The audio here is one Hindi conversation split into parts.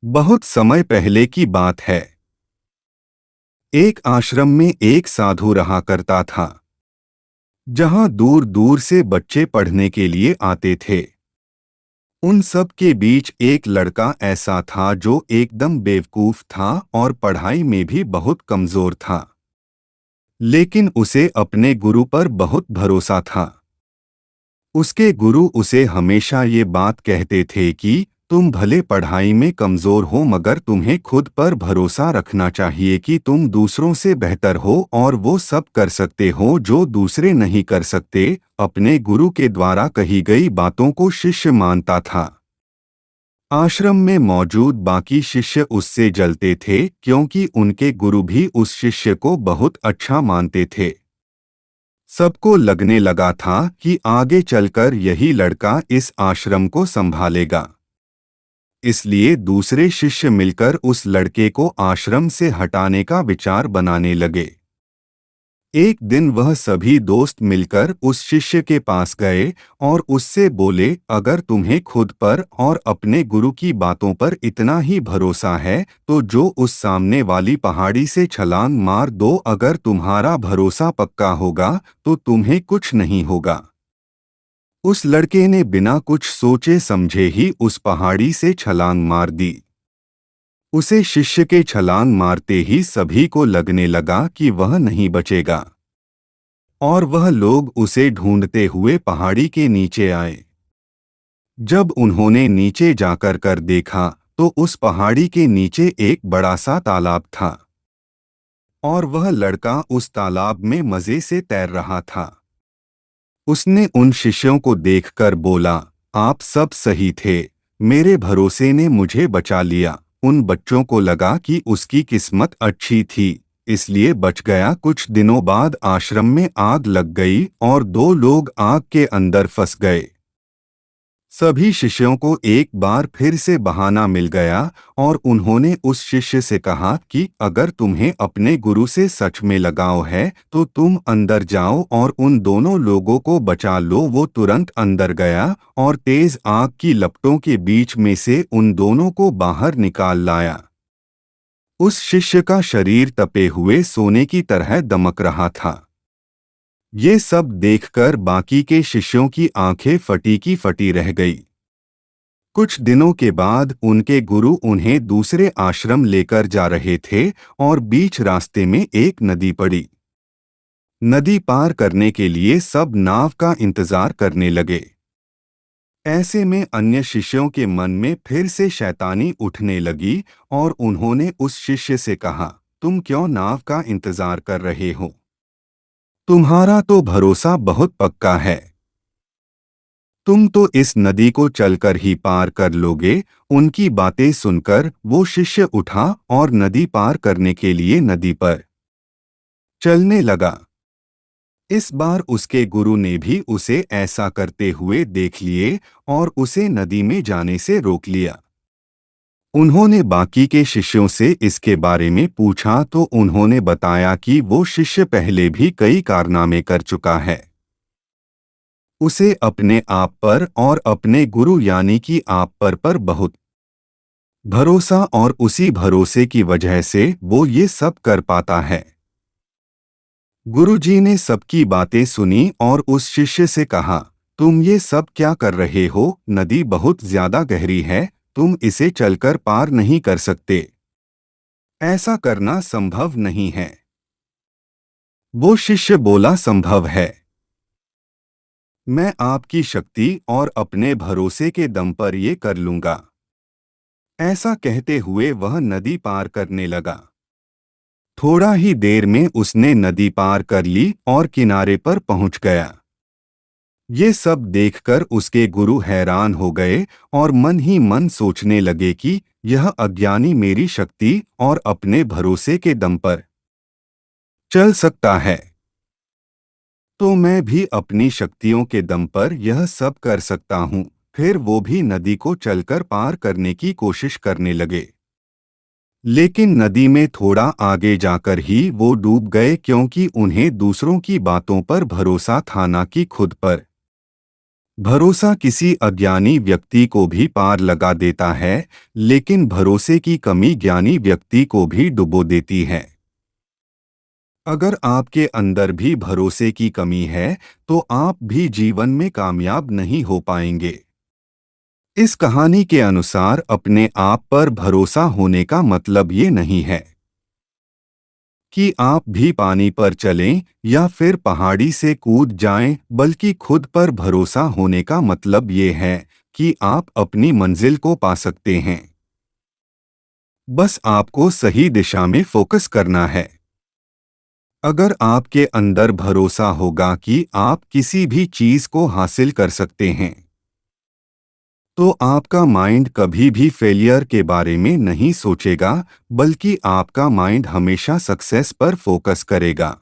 बहुत समय पहले की बात है। एक आश्रम में एक साधु रहा करता था, जहां दूर दूर से बच्चे पढ़ने के लिए आते थे। उन सब के बीच एक लड़का ऐसा था जो एकदम बेवकूफ था और पढ़ाई में भी बहुत कमजोर था। लेकिन उसे अपने गुरु पर बहुत भरोसा था। उसके गुरु उसे हमेशा ये बात कहते थे कि तुम भले पढ़ाई में कमजोर हो मगर तुम्हें खुद पर भरोसा रखना चाहिए कि तुम दूसरों से बेहतर हो और वो सब कर सकते हो जो दूसरे नहीं कर सकते। अपने गुरु के द्वारा कही गई बातों को शिष्य मानता था। आश्रम में मौजूद बाकी शिष्य उससे जलते थे क्योंकि उनके गुरु भी उस शिष्य को बहुत अच्छा मानते थे। सबको लगने लगा था कि आगे चलकर यही लड़का इस आश्रम को संभालेगा। इसलिए दूसरे शिष्य मिलकर उस लड़के को आश्रम से हटाने का विचार बनाने लगे। एक दिन वह सभी दोस्त मिलकर उस शिष्य के पास गए और उससे बोले, अगर तुम्हें खुद पर और अपने गुरु की बातों पर इतना ही भरोसा है तो जो उस सामने वाली पहाड़ी से छलांग मार दो। अगर तुम्हारा भरोसा पक्का होगा तो तुम्हें कुछ नहीं होगा। उस लड़के ने बिना कुछ सोचे समझे ही उस पहाड़ी से छलांग मार दी। उसे शिष्य के छलांग मारते ही सभी को लगने लगा कि वह नहीं बचेगा और वह लोग उसे ढूंढते हुए पहाड़ी के नीचे आए। जब उन्होंने नीचे जाकर कर देखा तो उस पहाड़ी के नीचे एक बड़ा सा तालाब था और वह लड़का उस तालाब में मजे से तैर रहा था। उसने उन शिष्यों को देखकर बोला, आप सब सही थे, मेरे भरोसे ने मुझे बचा लिया। उन बच्चों को लगा कि उसकी किस्मत अच्छी थी, इसलिए बच गया। कुछ दिनों बाद आश्रम में आग लग गई और दो लोग आग के अंदर फंस गए। सभी शिष्यों को एक बार फिर से बहाना मिल गया और उन्होंने उस शिष्य से कहा कि अगर तुम्हें अपने गुरु से सच में लगाव है तो तुम अंदर जाओ और उन दोनों लोगों को बचा लो। वो तुरंत अंदर गया और तेज आग की लपटों के बीच में से उन दोनों को बाहर निकाल लाया। उस शिष्य का शरीर तपे हुए सोने की तरह दमक रहा था। ये सब देखकर बाकी के शिष्यों की आंखें फटी की फटी रह गई। कुछ दिनों के बाद उनके गुरु उन्हें दूसरे आश्रम लेकर जा रहे थे और बीच रास्ते में एक नदी पड़ी। नदी पार करने के लिए सब नाव का इंतजार करने लगे। ऐसे में अन्य शिष्यों के मन में फिर से शैतानी उठने लगी और उन्होंने उस शिष्य से कहा, तुम क्यों नाव का इंतजार कर रहे हो? तुम्हारा तो भरोसा बहुत पक्का है। तुम तो इस नदी को चलकर ही पार कर लोगे। उनकी बातें सुनकर वो शिष्य उठा और नदी पार करने के लिए नदी पर चलने लगा। इस बार उसके गुरु ने भी उसे ऐसा करते हुए देख लिए और उसे नदी में जाने से रोक लिया। उन्होंने बाकी के शिष्यों से इसके बारे में पूछा तो उन्होंने बताया कि वो शिष्य पहले भी कई कारनामे कर चुका है। उसे अपने आप पर और अपने गुरु यानी कि आप पर बहुत भरोसा और उसी भरोसे की वजह से वो ये सब कर पाता है। गुरुजी ने सबकी बातें सुनी और उस शिष्य से कहा, तुम ये सब क्या कर रहे हो? नदी बहुत ज्यादा गहरी है, तुम इसे चलकर पार नहीं कर सकते। ऐसा करना संभव नहीं है। वो शिष्य बोला, संभव है। मैं आपकी शक्ति और अपने भरोसे के दम पर ये कर लूंगा। ऐसा कहते हुए वह नदी पार करने लगा। थोड़ा ही देर में उसने नदी पार कर ली और किनारे पर पहुंच गया। ये सब देखकर उसके गुरु हैरान हो गए और मन ही मन सोचने लगे कि यह अज्ञानी मेरी शक्ति और अपने भरोसे के दम पर चल सकता है, तो मैं भी अपनी शक्तियों के दम पर यह सब कर सकता हूँ। फिर वो भी नदी को चलकर पार करने की कोशिश करने लगे। लेकिन नदी में थोड़ा आगे जाकर ही वो डूब गए क्योंकि उन्हें दूसरों की बातों पर भरोसा था न कि खुद पर। भरोसा किसी अज्ञानी व्यक्ति को भी पार लगा देता है, लेकिन भरोसे की कमी ज्ञानी व्यक्ति को भी डुबो देती है। अगर आपके अंदर भी भरोसे की कमी है, तो आप भी जीवन में कामयाब नहीं हो पाएंगे। इस कहानी के अनुसार अपने आप पर भरोसा होने का मतलब ये नहीं है कि आप भी पानी पर चलें या फिर पहाड़ी से कूद जाएं, बल्कि खुद पर भरोसा होने का मतलब ये है कि आप अपनी मंजिल को पा सकते हैं। बस आपको सही दिशा में फोकस करना है। अगर आपके अंदर भरोसा होगा कि आप किसी भी चीज को हासिल कर सकते हैं, तो आपका माइंड कभी भी फेलियर के बारे में नहीं सोचेगा, बल्कि आपका माइंड हमेशा सक्सेस पर फोकस करेगा।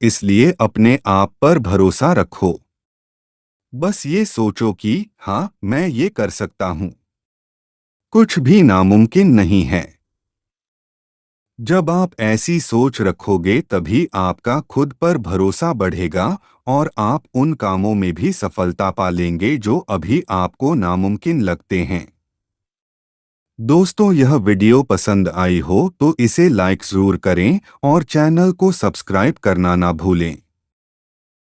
इसलिए अपने आप पर भरोसा रखो। बस ये सोचो कि हाँ, मैं ये कर सकता हूँ। कुछ भी नामुमकिन नहीं है। जब आप ऐसी सोच रखोगे तभी आपका खुद पर भरोसा बढ़ेगा और आप उन कामों में भी सफलता पा लेंगे जो अभी आपको नामुमकिन लगते हैं। दोस्तों, यह वीडियो पसंद आई हो तो इसे लाइक जरूर करें और चैनल को सब्सक्राइब करना ना भूलें।